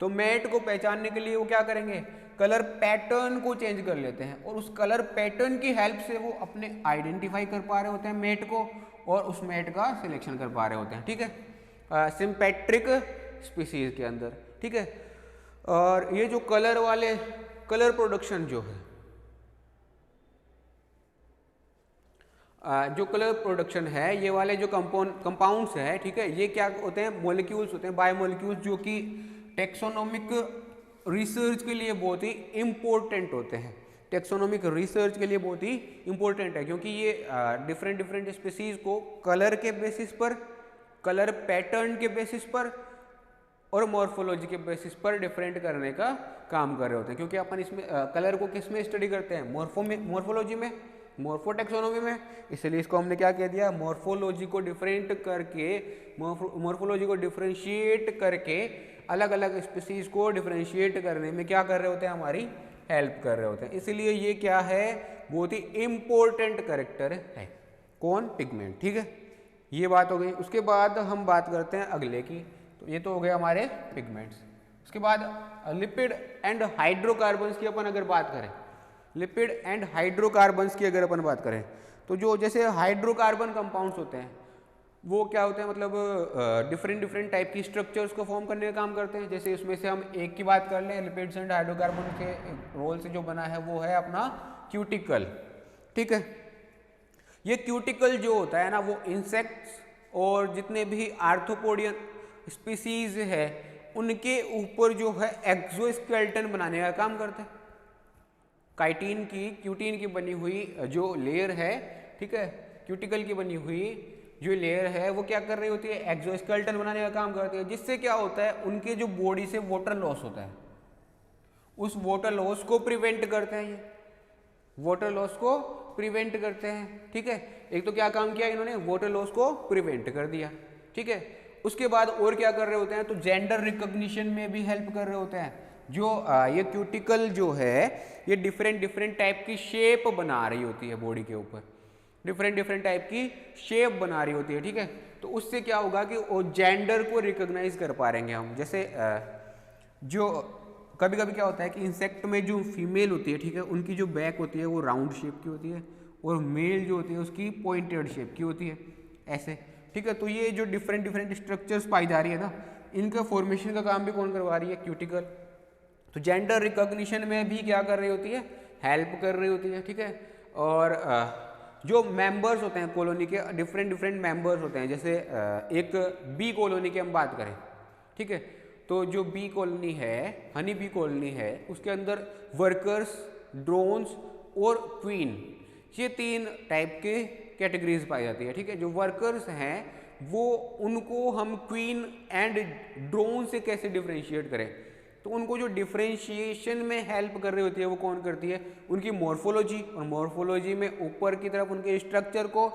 तो मेट को पहचानने के लिए वो क्या करेंगे, कलर पैटर्न को चेंज कर लेते हैं और उस कलर पैटर्न की हेल्प से वो अपने आइडेंटिफाई कर पा रहे होते हैं मेट को और उस मेट का सिलेक्शन कर पा रहे होते हैं, ठीक है, सिंपैट्रिक स्पीसीज के अंदर, ठीक है। और ये जो कलर वाले कलर प्रोडक्शन जो है, जो कलर प्रोडक्शन है, ये वाले जो कंपाउंड्स है, ठीक है, ये क्या होते हैं, मॉलिक्यूल्स होते हैं, बायोमॉलिक्यूल्स, जो कि टेक्सोनोमिक रिसर्च के लिए बहुत ही इम्पोर्टेंट होते हैं। टेक्सोनोमिक रिसर्च के लिए बहुत ही इम्पोर्टेंट है, क्योंकि ये डिफरेंट स्पीसीज को कलर के बेसिस पर, कलर पैटर्न के बेसिस पर और मॉर्फोलॉजी के बेसिस पर डिफरेंट करने का काम कर रहे होते हैं। क्योंकि अपन इसमें कलर को किस में स्टडी करते हैं, मॉर्फोलॉजी में, मॉर्फोटेक्सोनॉमी में, इसलिए इसको हमने क्या कह दिया, मॉर्फोलॉजी को डिफरेंट करके, मॉर्फोलॉजी को डिफरेंशिएट करके अलग अलग स्पीसीज को डिफरेंशिएट करने में क्या कर रहे होते हैं, हमारी हेल्प कर रहे होते हैं। इसलिए ये क्या है, बहुत ही इम्पोर्टेंट कैरेक्टर है, कौन, पिगमेंट, ठीक है। ये बात हो गई। उसके बाद हम बात करते हैं अगले की, तो ये तो हो गए हमारे पिगमेंट्स। उसके बाद लिपिड एंड हाइड्रोकार्बन्स की अपन अगर बात करें, लिपिड एंड हाइड्रोकार्बन्स की अगर अपन बात करें, तो जो जैसे हाइड्रोकार्बन कंपाउंड्स होते हैं वो क्या होते हैं, मतलब डिफरेंट टाइप की स्ट्रक्चर्स को फॉर्म करने का काम करते हैं। जैसे उसमें से हम एक की बात कर लें, लिपिड्स एंड हाइड्रोकार्बन के रोल से जो बना है वो है अपना क्यूटिकल, ठीक है। ये क्यूटिकल जो होता है ना, वो इंसेक्ट्स और जितने भी आर्थ्रोपोडियन स्पीसीज है उनके ऊपर जो है एक्सोस्केलेटन बनाने का काम करता है। काइटिन की, क्यूटिन की बनी हुई जो लेयर है, ठीक है, क्यूटिकल की बनी हुई जो लेयर है वो क्या कर रही होती है, एक्सोस्केलेटन बनाने का काम करती है, जिससे क्या होता है, उनके जो बॉडी से वाटर लॉस होता है, उस वाटर लॉस को प्रिवेंट करते हैं, ये वाटर लॉस को प्रिवेंट करते हैं, ठीक है। एक तो क्या काम किया इन्होंने, वाटर लॉस को प्रिवेंट कर दिया, ठीक है। उसके बाद और क्या कर रहे होते हैं, तो जेंडर रिकॉग्निशन में भी हेल्प कर रहे होते हैं। जो ये क्यूटिकल जो है ये डिफरेंट टाइप की शेप बना रही होती है बॉडी के ऊपर, डिफरेंट टाइप की शेप बना रही होती है, ठीक है। तो उससे क्या होगा कि वो जेंडर को रिकॉग्नाइज कर पा रहेंगे हम। जैसे जो कभी कभी क्या होता है कि इंसेक्ट में जो फीमेल होती है, ठीक है, उनकी जो बैक होती है वो राउंड शेप की होती है और मेल जो होती है उसकी पॉइंटेड शेप की होती है, ऐसे, ठीक है। तो ये जो डिफरेंट स्ट्रक्चर्स पाई जा रही है ना, इनका फॉर्मेशन का काम भी कौन करवा रही है, क्यूटिकल। तो जेंडर रिकॉग्निशन में भी क्या कर रही होती है, हेल्प कर रही होती है, ठीक है। और जो मेंबर्स होते हैं कॉलोनी के, डिफरेंट मेंबर्स होते हैं, जैसे एक बी कॉलोनी की हम बात करें, ठीक है, तो जो बी कॉलोनी है, हनी बी कॉलोनी है, उसके अंदर वर्कर्स, ड्रोन्स और क्वीन, ये तीन टाइप के कैटेगरीज पाई जाती है, ठीक है। जो वर्कर्स हैं वो उनको हम क्वीन एंड ड्रोन से कैसे डिफ्रेंशिएट करें। तो उनको जो डिफ्रेंशिएशन में हेल्प कर रही होती है वो कौन करती है, उनकी मॉर्फोलॉजी। और मॉर्फोलॉजी में ऊपर की तरफ उनके स्ट्रक्चर को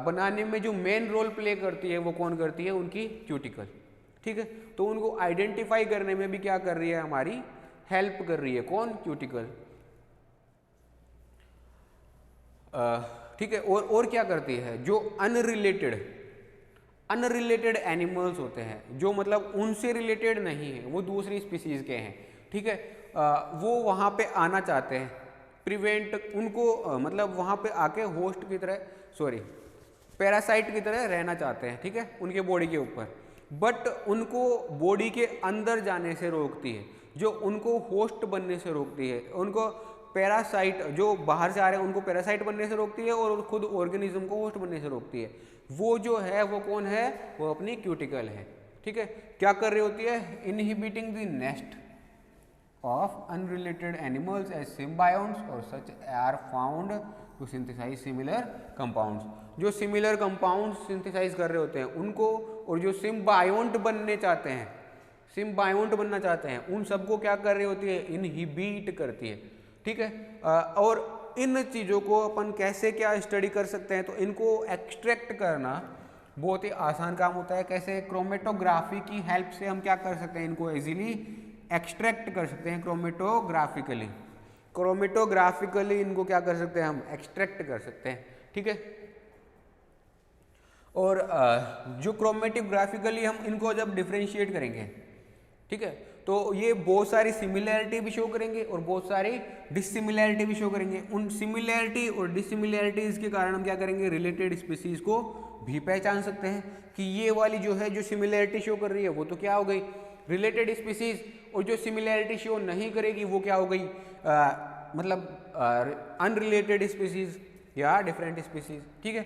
बनाने में जो मेन रोल प्ले करती है वो कौन करती है, उनकी क्यूटिकल। ठीक है, तो उनको आइडेंटिफाई करने में भी क्या कर रही है, हमारी हेल्प कर रही है, कौन, क्यूटिकल। ठीक है, और क्या करती है, जो अनरिलेटेड एनिमल्स होते हैं, जो मतलब उनसे रिलेटेड नहीं है, वो दूसरी स्पीसीज के हैं, ठीक है, वो वहाँ पे आना चाहते हैं, प्रिवेंट उनको मतलब वहाँ पे आके होस्ट की तरह, सॉरी, पैरासाइट की तरह रहना चाहते हैं, ठीक है, उनके बॉडी के ऊपर, बट उनको बॉडी के अंदर जाने से रोकती है, जो उनको होस्ट बनने से रोकती है, उनको पैरासाइट जो बाहर से आ रहे हैं उनको पैरासाइट बनने से रोकती है, और खुद ऑर्गेनिज्म को होस्ट बनने से रोकती है। वो जो है वो कौन है, वो अपनी क्यूटिकल है। ठीक है, क्या कर रही होती है, inhibiting the nest of unrelated animals as symbionts और such are found to synthesize similar compounds. जो सिमिलर कंपाउंड्स सिंथेसाइज कर रहे होते हैं उनको, और जो सिम्बायोंट बनने चाहते हैं, सिम्बायोंट बनना चाहते हैं, उन सबको क्या कर रही होती है, इनहिबिट करती है। ठीक है, और इन चीज़ों को अपन कैसे क्या स्टडी कर सकते हैं, तो इनको एक्सट्रैक्ट करना बहुत ही आसान काम होता है। कैसे, क्रोमेटोग्राफी की हेल्प से हम क्या कर सकते हैं, इनको इजीली एक्सट्रैक्ट कर सकते हैं, क्रोमेटोग्राफिकली इनको क्या कर सकते हैं, हम एक्सट्रैक्ट कर सकते हैं। ठीक है, और जो क्रोमेटोग्राफिकली हम इनको जब डिफ्रेंशिएट करेंगे, ठीक है, तो ये बहुत सारी सिमिलैरिटी भी शो करेंगे और बहुत सारी डिसिमिलैरिटी भी शो करेंगे। उन सिमिलैरिटी और डिसिमिलैरिटीज़ के कारण हम क्या करेंगे, रिलेटेड स्पीसीज़ को भी पहचान सकते हैं कि ये वाली जो है, जो सिमिलैरिटी शो कर रही है वो तो क्या हो गई, रिलेटेड स्पीसीज़, और जो सिमिलैरिटी शो नहीं करेगी वो क्या हो गई, मतलब अनरिलेटेड स्पीसीज़ या डिफरेंट स्पीसीज़। ठीक है,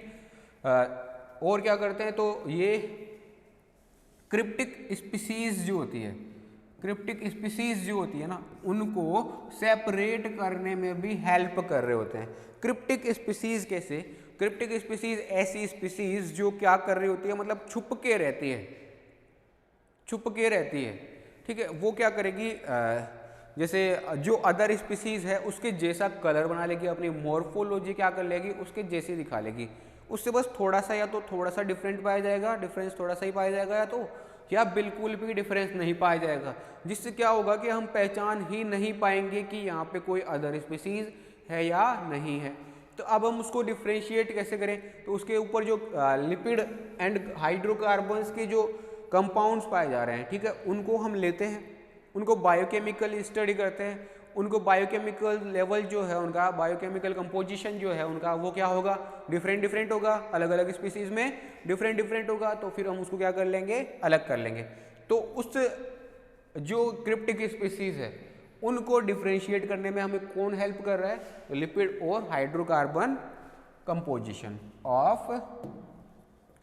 और क्या करते हैं, तो ये क्रिप्टिक स्पीसीज़ जो होती है, क्रिप्टिक स्पीसीज जो होती है ना, उनको सेपरेट करने में भी हेल्प कर रहे होते हैं। क्रिप्टिक स्पीसीज कैसे, क्रिप्टिक स्पीसीज ऐसी स्पीसीज जो क्या कर रही होती है, मतलब छुप के रहती है, ठीक है, वो क्या करेगी, जैसे जो अदर स्पीसीज है उसके जैसा कलर बना लेगी, अपनी मॉर्फोलॉजी क्या कर लेगी, उसके जैसे दिखा लेगी, उससे बस थोड़ा सा या तो थोड़ा सा डिफरेंट पाया जाएगा, डिफरेंस थोड़ा सा ही पाया जाएगा, या बिल्कुल भी डिफरेंस नहीं पाया जाएगा, जिससे क्या होगा कि हम पहचान ही नहीं पाएंगे कि यहाँ पे कोई अदर स्पीसीज है या नहीं है। तो अब हम उसको डिफ्रेंशिएट कैसे करें, तो उसके ऊपर जो लिपिड एंड हाइड्रोकार्बन्स के जो कंपाउंड्स पाए जा रहे हैं, ठीक है, उनको हम लेते हैं, उनको बायोकेमिकल स्टडी करते हैं, उनको बायोकेमिकल लेवल जो है उनका, बायोकेमिकल कंपोजिशन जो है उनका, वो क्या होगा, डिफरेंट होगा, अलग अलग स्पीसीज में डिफरेंट होगा, तो फिर हम उसको क्या कर लेंगे, अलग कर लेंगे। तो उस जो क्रिप्टिक स्पीसीज है उनको डिफरेंशिएट करने में हमें कौन हेल्प कर रहा है, तो लिपिड और हाइड्रोकार्बन कंपोजिशन ऑफ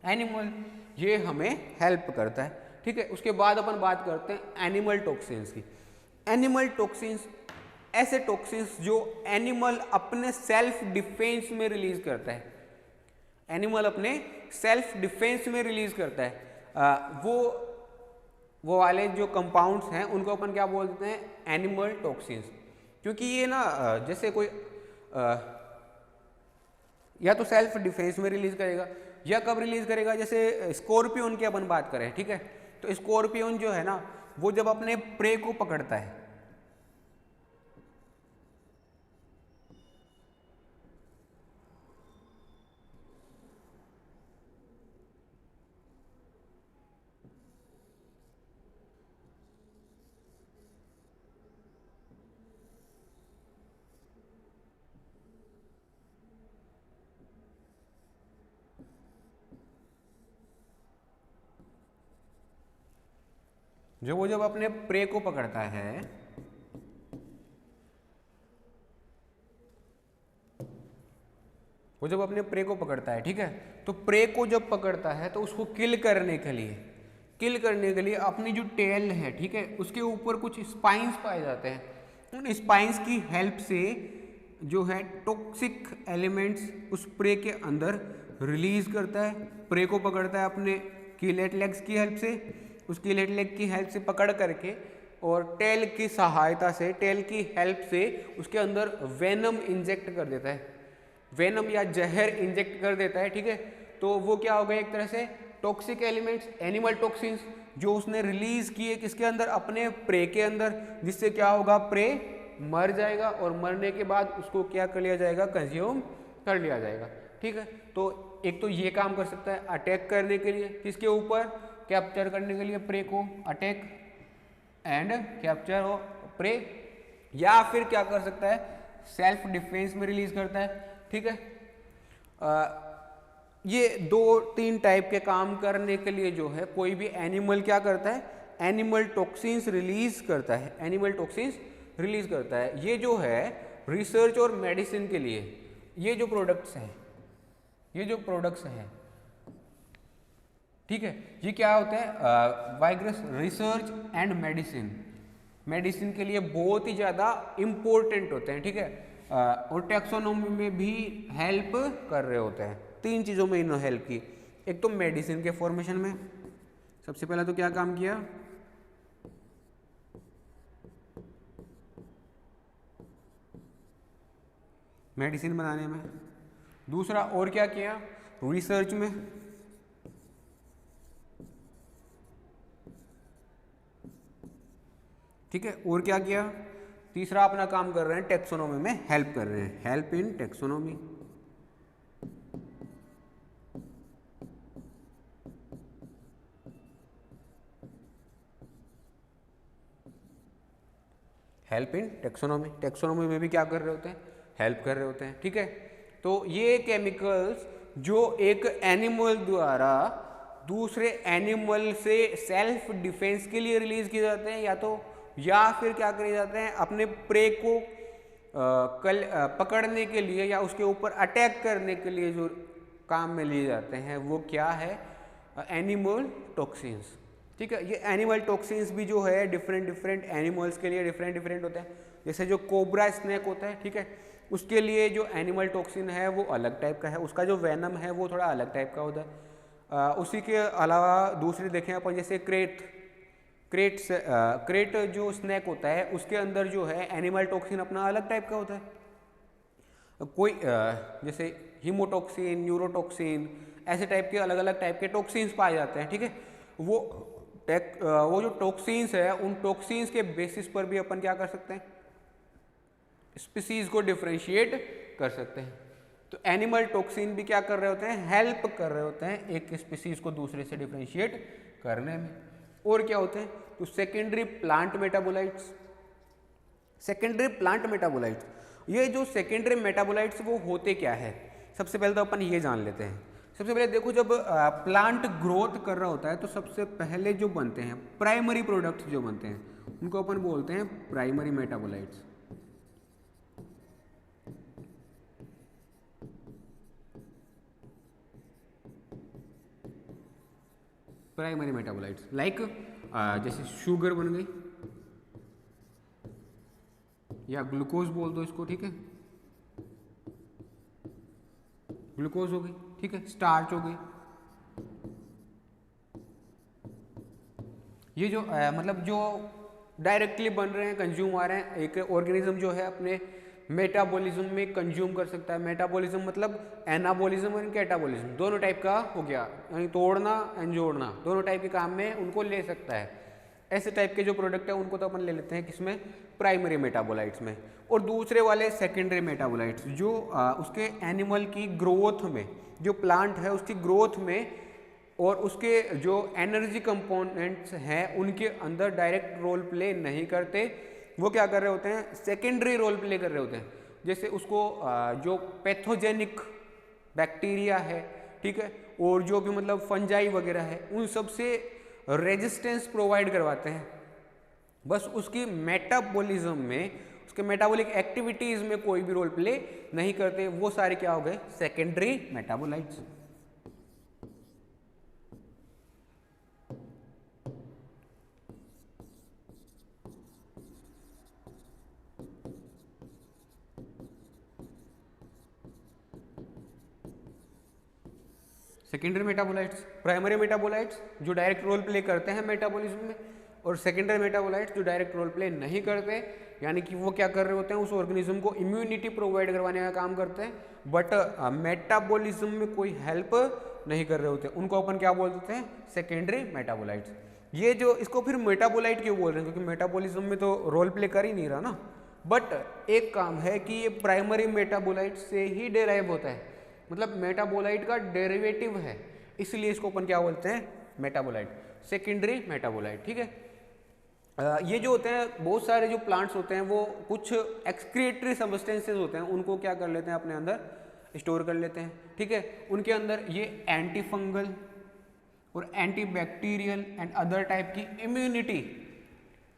एनिमल, ये हमें हेल्प करता है। ठीक है, उसके बाद अपन बात करते हैं एनिमल टॉक्सिन्स की। एनिमल टॉक्सिन्स ऐसे टॉक्सिन्स जो एनिमल अपने सेल्फ डिफेंस में रिलीज करता है, एनिमल अपने सेल्फ डिफेंस में रिलीज करता है, वो वाले जो कंपाउंड्स हैं उनको अपन क्या बोलते हैं, एनिमल टॉक्सिन्स। क्योंकि ये ना जैसे कोई या तो सेल्फ डिफेंस में रिलीज करेगा, या कब रिलीज करेगा, जैसे स्कॉर्पियन की अपन बात करें, ठीक है, तो स्कॉर्पियन जो है ना, वो जब अपने प्रे को पकड़ता है, जब अपने प्रे को पकड़ता है, वो जब अपने प्रे को पकड़ता है, ठीक है, तो प्रे को जब पकड़ता है तो उसको किल करने के लिए अपनी जो टेल है, ठीक है, उसके ऊपर कुछ स्पाइंस पाए जाते हैं। उन स्पाइंस की हेल्प से जो है टॉक्सिक एलिमेंट्स उस प्रे के अंदर रिलीज करता है, प्रे को पकड़ता है अपने कीलेट लेग्स की हेल्प से, उस कीलेट लेग की हेल्प से पकड़ करके और टेल की सहायता से, टेल की हेल्प से उसके अंदर वेनम इंजेक्ट कर देता है, वेनम या जहर इंजेक्ट कर देता है, ठीक है। तो वो क्या होगा, एक तरह से टॉक्सिक एलिमेंट्स, एनिमल टॉक्सिन्स जो उसने रिलीज किए किसके अंदर, अपने प्रे के अंदर, जिससे क्या होगा, प्रे मर जाएगा और मरने के बाद उसको क्या कर लिया जाएगा, कंज्यूम कर लिया जाएगा, ठीक है। तो एक तो ये काम कर सकता है अटैक करने के लिए, किसके ऊपर, कैप्चर करने के लिए प्रे को, attack and capture of prey, या फिर क्या कर सकता है, सेल्फ डिफेंस में रिलीज करता है, ठीक है। ये 2-3 टाइप के काम करने के लिए जो है कोई भी एनिमल क्या करता है, एनिमल टॉक्सिन्स रिलीज करता है, एनिमल टॉक्सिन्स रिलीज करता है। ये जो है रिसर्च और मेडिसिन के लिए ये जो प्रोडक्ट्स हैं, ये जो प्रोडक्ट्स हैं, ठीक है, ये क्या होता है, वाइग्रस रिसर्च एंड मेडिसिन, मेडिसिन के लिए बहुत ही ज़्यादा इम्पोर्टेंट होते हैं, ठीक है। और टैक्सोनॉमी में भी हेल्प कर रहे होते हैं। 3 चीज़ों में इन्होंने हेल्प की, एक तो मेडिसिन के फॉर्मेशन में, सबसे पहला तो क्या काम किया, मेडिसिन बनाने में, दूसरा और क्या किया, रिसर्च में, ठीक है, और क्या किया, तीसरा अपना काम कर रहे हैं टैक्सोनॉमी में हेल्प कर रहे हैं, help in taxonomy. Help in taxonomy, taxonomy में भी क्या कर रहे होते हैं, हेल्प कर रहे होते हैं, ठीक है। तो ये केमिकल्स जो एक एनिमल द्वारा दूसरे एनिमल से सेल्फ डिफेंस के लिए रिलीज किए जाते हैं, या फिर क्या करे जाते हैं, अपने प्रे को पकड़ने के लिए या उसके ऊपर अटैक करने के लिए जो काम में लिए जाते हैं, वो क्या है, एनिमल टॉक्सिन्स, ठीक है। ये एनिमल टॉक्सिन्स भी जो है डिफरेंट एनिमल्स के लिए डिफरेंट होते हैं। जैसे जो कोबरा स्नेक होता है, ठीक है, उसके लिए जो एनिमल टॉक्सिन है वो अलग टाइप का है, उसका जो वेनम है वो थोड़ा अलग टाइप का होता है। उसी के अलावा दूसरी देखें अपन, जैसे क्रेट जो स्नेक होता है उसके अंदर जो है एनिमल टॉक्सिन अपना अलग टाइप का होता है। कोई जैसे हीमोटॉक्सिन, न्यूरोटॉक्सिन, ऐसे टाइप के अलग अलग टाइप के टॉक्सिन्स पाए जाते हैं, ठीक है। वो जो टॉक्सिन्स है, उन टॉक्सिन्स के बेसिस पर भी अपन क्या कर सकते हैं, स्पीसीज को डिफरेंशिएट कर सकते हैं। तो एनिमल टॉक्सिन भी क्या कर रहे होते हैं, हेल्प कर रहे होते हैं एक स्पीसीज को दूसरे से डिफरेंशिएट करने में। और क्या होते हैं, तो secondary plant metabolites, secondary plant metabolites, ये जो सेकेंडरी मेटाबोलाइट्स वो होते क्या है, सबसे पहले तो अपन ये जान लेते हैं। सबसे पहले देखो, जब प्लांट ग्रोथ कर रहा होता है तो सबसे पहले जो बनते हैं प्राइमरी प्रोडक्ट्स जो बनते हैं उनको अपन बोलते हैं primary metabolites. Primary metabolites like जैसे शुगर बन गई, या ग्लूकोज बोल दो इसको, ठीक है, ग्लूकोज हो गई, ठीक है, स्टार्च हो गई। ये जो मतलब जो डायरेक्टली बन रहे हैं, कंज्यूम आ रहे हैं, एक ऑर्गेनिज्म जो है अपने मेटाबॉलिज्म में कंज्यूम कर सकता है। मेटाबॉलिज्म मतलब एनाबॉलिज्म और कैटाबॉलिज्म दोनों टाइप का हो गया, यानी तोड़ना एंड जोड़ना, दोनों टाइप के काम में उनको ले सकता है। ऐसे टाइप के जो प्रोडक्ट है उनको तो अपन ले लेते हैं किसमें, प्राइमरी मेटाबोलाइट्स में। और दूसरे वाले सेकेंडरी मेटाबोलाइट्स जो उसके एनिमल की ग्रोथ में, जो प्लांट है उसकी ग्रोथ में और उसके जो एनर्जी कंपोनेंट्स हैं उनके अंदर डायरेक्ट रोल प्ले नहीं करते, वो क्या कर रहे होते हैं, सेकेंडरी रोल प्ले कर रहे होते हैं। जैसे उसको जो पैथोजेनिक बैक्टीरिया है, ठीक है, और जो भी मतलब फंजाई वगैरह है, उन सब से रेजिस्टेंस प्रोवाइड करवाते हैं। बस उसकी मेटाबॉलिज्म में, उसके मेटाबॉलिक एक्टिविटीज में कोई भी रोल प्ले नहीं करते। वो सारे क्या हो गए, secondary metabolites. Secondary metabolites, primary metabolites जो डायरेक्ट रोल प्ले करते हैं मेटाबॉलिज्म में, और सेकेंडरी मेटाबोलाइट्स जो डायरेक्ट रोल प्ले नहीं करते, यानी कि वो क्या कर रहे होते हैं, उस ऑर्गेनिज्म को इम्यूनिटी प्रोवाइड करवाने का काम करते हैं, बट मेटाबॉलिज्म में कोई हेल्प नहीं कर रहे होते, उनको अपन क्या बोल देते हैं, सेकेंडरी मेटाबोलाइट्स। ये जो इसको फिर मेटाबोलाइट क्यों बोल रहे हैं, क्योंकि मेटाबॉलिज्म में तो रोल प्ले कर ही नहीं रहा ना, बट एक काम है कि ये प्राइमरी मेटाबोलाइट से ही डेराइव होता है, मतलब मेटाबोलाइट का डेरिवेटिव है, इसलिए इसको अपन क्या बोलते हैं, मेटाबोलाइट, सेकेंडरी मेटाबोलाइट। ठीक है, ये जो होते हैं बहुत सारे जो प्लांट्स होते हैं वो कुछ एक्सक्रीटरी सब्सटेंसेस होते हैं, उनको क्या कर लेते हैं, अपने अंदर स्टोर कर लेते हैं। ठीक है, उनके अंदर ये एंटी फंगल और anti bacterial and other type की इम्यूनिटी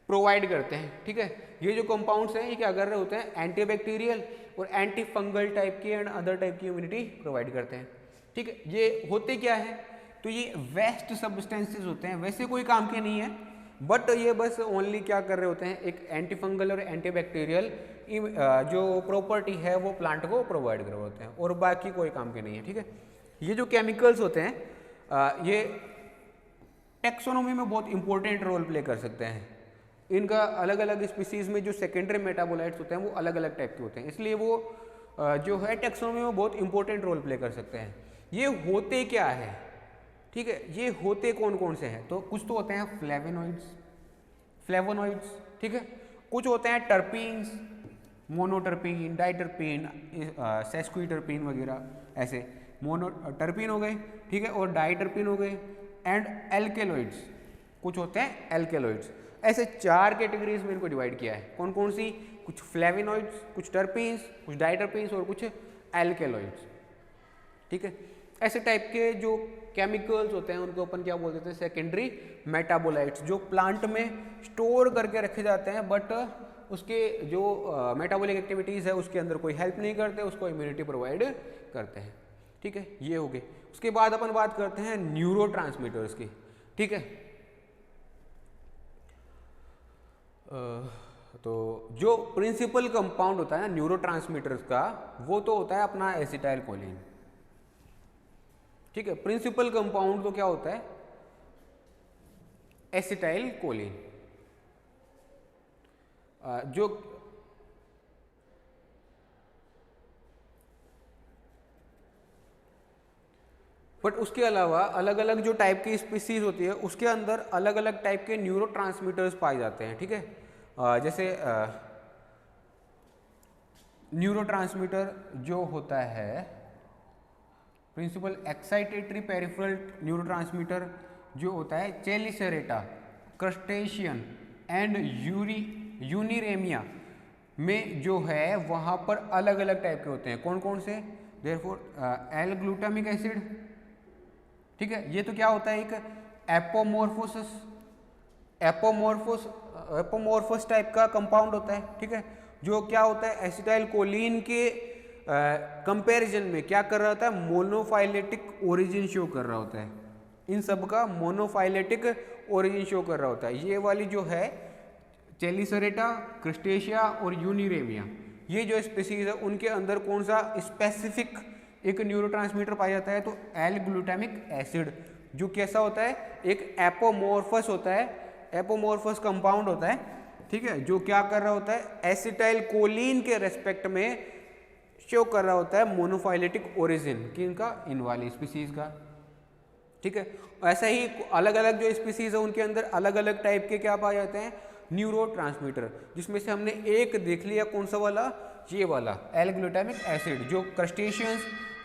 प्रोवाइड करते हैं। ठीक है, ये जो कंपाउंड्स हैं ये क्या कर रहे होते हैं, एंटी बैक्टीरियल और एंटी फंगल टाइप की एंड अदर टाइप की इम्यूनिटी प्रोवाइड करते हैं। ठीक है, ये होते क्या है, तो ये वेस्ट सब्सटेंसेस होते हैं, वैसे कोई काम के नहीं है, बट ये बस ओनली क्या कर रहे होते हैं, एक एंटी फंगल और एंटी बैक्टीरियल जो प्रॉपर्टी है वो प्लांट को प्रोवाइड कर रहे होते हैं, और बाकी कोई काम के नहीं है। ठीक है, ये जो केमिकल्स होते हैं ये टेक्सोनोमी में बहुत इंपॉर्टेंट रोल प्ले कर सकते हैं। इनका अलग अलग स्पीसीज में जो सेकेंडरी मेटाबोलाइट्स होते हैं वो अलग अलग टाइप के होते हैं, इसलिए वो जो है टेक्सोनोमी में बहुत इंपॉर्टेंट रोल प्ले कर सकते हैं। ये होते क्या है, ठीक है, ये होते कौन कौन से हैं, तो कुछ तो होते हैं फ्लेवोनॉइड्स, ठीक है, कुछ होते हैं टर्पीन्स, मोनोटर्पीन, डाइटर्पीन, सेस्क्विटर्पीन वगैरह, ऐसे मोनोटर्पीन हो गए, ठीक है, और डाइटर्पीन हो गए, एंड एल्केलॉइड्स, कुछ होते हैं एल्केलॉइड्स। ऐसे 4 कैटेगरीज में इनको डिवाइड किया है, कौन कौन सी, कुछ फ्लेविनॉइड्स, कुछ टर्पीन्स, कुछ डाइटर्पीन्स और कुछ एल्केलॉइड्स। ठीक है, ऐसे टाइप के जो केमिकल्स होते हैं उनको अपन क्या बोल देते हैं, सेकेंडरी मेटाबोलाइट्स, जो प्लांट में स्टोर करके रखे जाते हैं, बट उसके जो मेटाबॉलिक एक्टिविटीज़ है उसके अंदर कोई हेल्प नहीं करते, उसको इम्यूनिटी प्रोवाइड करते हैं। ठीक है, ये हो गए। उसके बाद अपन बात करते हैं न्यूरोट्रांसमीटर्स की। ठीक है, तो जो प्रिंसिपल कंपाउंड होता है ना न्यूरोट्रांसमीटर्स का, वो तो होता है अपना एसिटाइल कोलिन। ठीक है, प्रिंसिपल कंपाउंड तो क्या होता है, एसिटाइल कोलिन। जो बट उसके अलावा अलग अलग जो टाइप की स्पीसीज होती है उसके अंदर अलग अलग टाइप के न्यूरोट्रांसमीटर्स पाए जाते हैं। ठीक है, जैसे न्यूरोट्रांसमीटर जो होता है प्रिंसिपल एक्साइटेटरी पेरिफेरल न्यूरोट्रांसमीटर जो होता है चेलिसेरेटा, क्रस्टेशियन एंड यूनिरेमिया में जो है वहाँ पर अलग अलग टाइप के होते हैं। कौन कौन से, देयरफॉर एल ग्लूटामिक एसिड, ठीक है, ये तो क्या होता है, एक एपोमॉर्फोस टाइप का कंपाउंड होता है। ठीक है, जो क्या होता है एसिटाइल कोलिन के कंपैरिजन में क्या कर रहा होता है, मोनोफाइलेटिक ओरिजिन शो कर रहा होता है, इन सब का मोनोफाइलेटिक ओरिजिन शो कर रहा होता है। ये वाली जो है चेलिसेरेटा, क्रस्टेशिया और यूनिरेमिया, ये जो स्पीसीज है उनके अंदर कौन सा स्पेसिफिक एक न्यूरोट्रांसमीटर पाया जाता है, तो एल ग्लूटामिक एसिड, जो कैसा होता है, एक एपोमॉर्फस होता है, एपोमॉर्फस कंपाउंड होता है। ठीक है, जो क्या कर रहा होता है, एसिटाइल कोलिन के रेस्पेक्ट में शो कर रहा होता है मोनोफाइलेटिक ओरिजिन किनका, इन वाली स्पीसीज का। ठीक है, ऐसा ही अलग अलग जो स्पीसीज है उनके अंदर अलग अलग टाइप के क्या पाए जाते हैं, न्यूरोट्रांसमीटर, जिसमें से हमने एक देख लिया, कौन सा वाला, ये वाला एल ग्लूटामिक एसिड, जो क्रस्टेशियंस,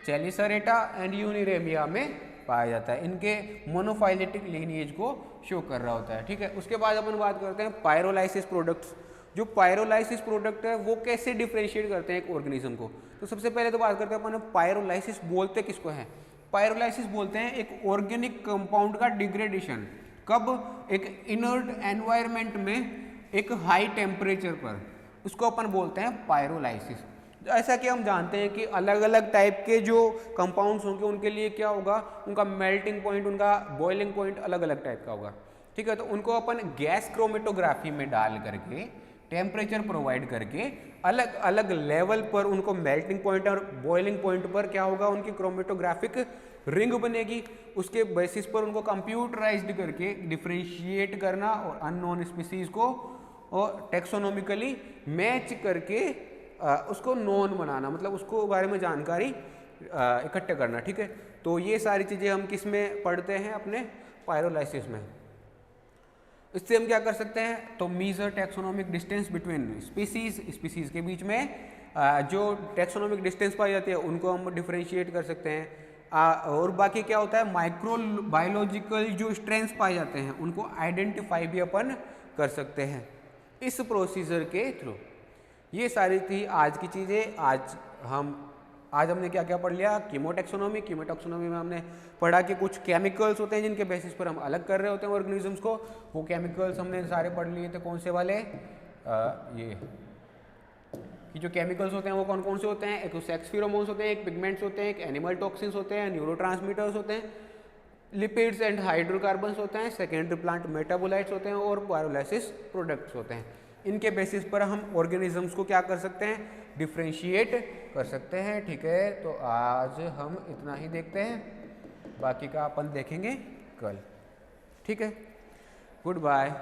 चेलिसेरेटा एंड यूनिरेमिया में पाया जाता है, इनके मोनोफाइलेटिक लीनिएज को शो कर रहा होता है। ठीक है, उसके बाद अपन बात करते हैं पायरोलाइसिस प्रोडक्ट्स। जो पायरोलाइसिस प्रोडक्ट है वो कैसे डिफरेंशिएट करते हैं एक ऑर्गेनिज्म को, तो सबसे पहले तो बात करते हैं अपन पायरोलाइसिस बोलते किसको है। पायरोलाइसिस बोलते हैं एक ऑर्गेनिक कंपाउंड का डिग्रेडेशन, कब, एक इनर्ट एनवायरनमेंट में एक हाई टेम्परेचर पर, उसको अपन बोलते हैं पायरोलाइसिस। ऐसा कि हम जानते हैं कि अलग अलग टाइप के जो कंपाउंड्स होंगे उनके लिए क्या होगा, उनका मेल्टिंग पॉइंट, उनका बॉइलिंग पॉइंट अलग अलग टाइप का होगा। ठीक है, तो उनको अपन गैस क्रोमेटोग्राफी में डाल करके टेम्परेचर प्रोवाइड करके अलग अलग लेवल पर उनको मेल्टिंग पॉइंट और बॉइलिंग पॉइंट पर क्या होगा, उनकी क्रोमेटोग्राफिक रिंग बनेगी। उसके बेसिस पर उनको कंप्यूटराइज्ड करके डिफ्रेंशिएट करना और अननोन स्पीसीज को और टेक्सोनोमिकली मैच करके उसको नोन बनाना, मतलब उसको बारे में जानकारी इकट्ठा करना। ठीक है, तो ये सारी चीज़ें हम किस में पढ़ते हैं, अपने पायरोलाइसिस में। इससे हम क्या कर सकते हैं, तो measure taxonomic distance between species के बीच में जो टेक्सोनोमिक डिस्टेंस पाई जाती है उनको हम डिफ्रेंशिएट कर सकते हैं। और बाकी क्या होता है, माइक्रो बायोलॉजिकल जो स्ट्रेंथ्स पाए जाते हैं उनको आइडेंटिफाई भी अपन कर सकते हैं इस प्रोसीजर के थ्रू। ये सारी थी आज की चीज़ें। आज हमने क्या क्या पढ़ लिया, कीमोटेक्सोनोमी। कीमोटेक्सोनोमी में हमने पढ़ा कि कुछ केमिकल्स होते हैं जिनके बेसिस पर हम अलग कर रहे होते हैं ऑर्गेनिजम्स को। वो केमिकल्स हमने सारे पढ़ लिए थे। कौन से वाले, ये कि जो केमिकल्स होते हैं वो कौन कौन से होते हैं, एक सेक्स फेरोमोन्स होते हैं, एक पिगमेंट्स होते हैं, एक एनिमल टॉक्सिन्स होते हैं, न्यूरोट्रांसमीटर्स होते हैं, लिपिड्स एंड हाइड्रोकार्बन्स होते हैं, सेकेंडरी प्लांट मेटाबोलाइट्स होते हैं और पायरोलाइसिस प्रोडक्ट्स होते हैं। इनके बेसिस पर हम ऑर्गेनिजम्स को क्या कर सकते हैं, डिफ्रेंशिएट कर सकते हैं। ठीक है, तो आज हम इतना ही देखते हैं, बाकी का अपन देखेंगे कल। ठीक है, गुड बाय।